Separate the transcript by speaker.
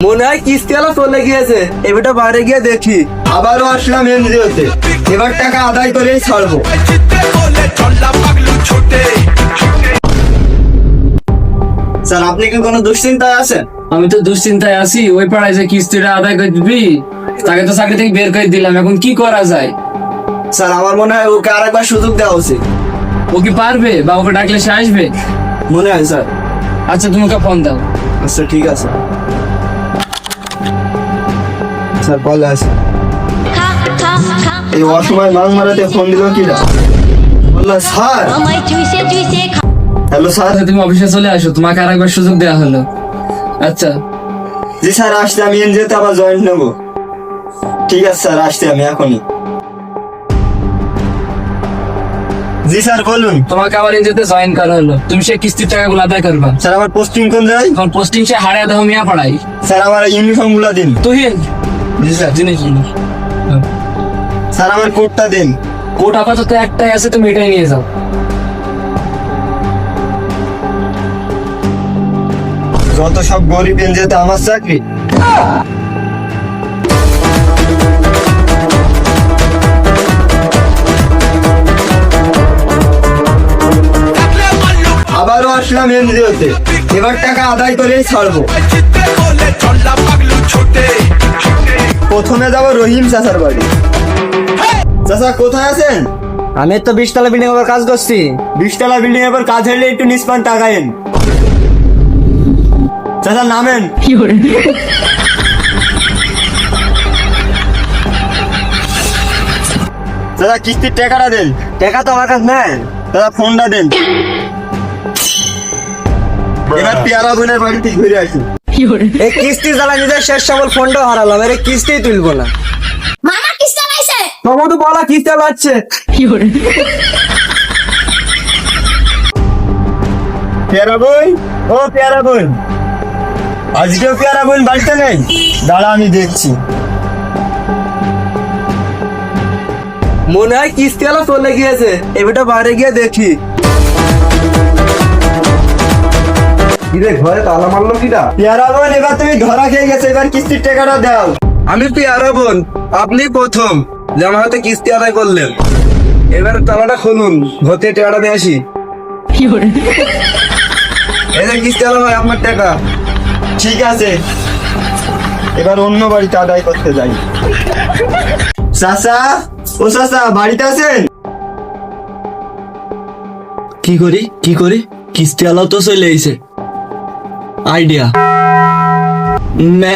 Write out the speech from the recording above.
Speaker 1: মনে হয় কিস্তি আলা চলে গিয়েছে, এবারটা বাইরে গিয়ে দেখি।
Speaker 2: আবারও আসলাম এনজিওতে, এবার টাকা আদায় করেই ছাড়বো। স্যার, আপনি কি কোনো দুশ্চিন্তায় আছেন?
Speaker 3: আমি তো দুশ্চিন্তায় আছি। ওই পাড়ায় যে কিস্তিটা আদায় করে দিবি, তাকে তো চাকরি থেকে বের করে দিলাম, এখন কি করা যায়?
Speaker 2: স্যার, আমার মনে হয় ওকে আরেকবার সুযোগ দেওয়া উচিত।
Speaker 3: ও কি পারবে, বা ওকে ডাকলে সে আসবে?
Speaker 2: মনে হয় স্যার।
Speaker 3: আচ্ছা, তুমি ওকে ফোন দাও।
Speaker 2: আচ্ছা, ঠিক আছে স্যার। বলে আছে এই অসময় মাছ মারাতে ফোন দিল কিরা? বললাম স্যার। Hello sir.
Speaker 3: আচ্ছা, তুমি অফিসে চলে আসো, তোমাকে আরেকবার সুযোগ দেওয়া হলো। আচ্ছা।
Speaker 2: জি স্যার, আসতে আমি এনজিওতে আবার জয়েন্ট নেবো। ঠিক আছে স্যার, আসতে আমি এখনই। জি স্যার, বলুন।
Speaker 3: তোমাকে আবার এনজিওতে জয়েন করা হলো, তুমি সেই কিস্তির টাকাগুলো আদায় করবা।
Speaker 2: স্যার, আমার পোস্টিং কোন যায়?
Speaker 3: এখন পোস্টিং সে হাড়ে দেহ মিয়া পড়াই।
Speaker 2: স্যার, আমার ইউনিফর্ম গুলা দিন।
Speaker 3: তুহিন,
Speaker 2: জি স্যার।
Speaker 3: জিনিস
Speaker 2: স্যার, আমার কোটটা দিন।
Speaker 3: কোট আপাতত একটাই আছে, তুমি এটাই নিয়ে যাও।
Speaker 2: যত সব গরিব এনজিওতে আমার চাকরি। আবারও আসলাম এনজিওতে, এবার টাকা আদায় করেই ছাড়বো। প্রথমে যাবো রহিম চাচার বাড়ি। চাচা, কোথায় আছেন?
Speaker 1: আমি তো 20 তলা বিল্ডিং এর কাজ করছি।
Speaker 2: 20 তলা বিল্ডিং এর পর কাজ হলে একটু নিষ্পান টাকা এন। চাচা, নামেন। চাচা, কিস্তির টাকাটা দেন।
Speaker 1: টাকা তো আমার কাছে নেই।
Speaker 2: দাদা, ফোনটা দেন। এবার পেয়ারা বোনের বাড়ি থেকে ঘুরে আসি।
Speaker 1: এই কিস্তি জ্বালা নিজের শেষ সবল ফোনটা হারালাম, এর কিস্তি তুলবো না।
Speaker 4: মামা কিস্তি লাইছে
Speaker 1: তোমার তো বলা কিস্তি পাচ্ছে।
Speaker 2: পেয়ারা বোন, ও পেয়ারা বোন, আজকেও পেয়ারা বোন বাড়িতে নেই? দাঁড়া, আমি দেখছি।
Speaker 1: মনে হয় কিস্তি আলা চলে গিয়েছে, এবারটা বাইরে গিয়ে দেখি। কিরে, ঘরে তালা মারলো কিরা?
Speaker 2: পেয়ারা বোন, এবার তুমি ধরা খেয়ে গেছো, এবার কিস্তির টাকাটা দাও।
Speaker 1: আমি পেয়ারা বোন, আপনি প্রথম যে আমার হাতে কিস্তি আদায় করলেন। এবার তালাটা খুলুন, ঘতে টাকাটা নিয়ে আসি। এই যে কিস্তি আলা ভাই, আপনার টাকা।
Speaker 2: ঠিক আছে, এবার অন্য বাড়িতে আদায় করতে যাই। চাচা, ও চাচা, বাড়িতে আছেন?
Speaker 1: কি করি কিস্তি আলাও তো চলে এসে। আইডিয়া,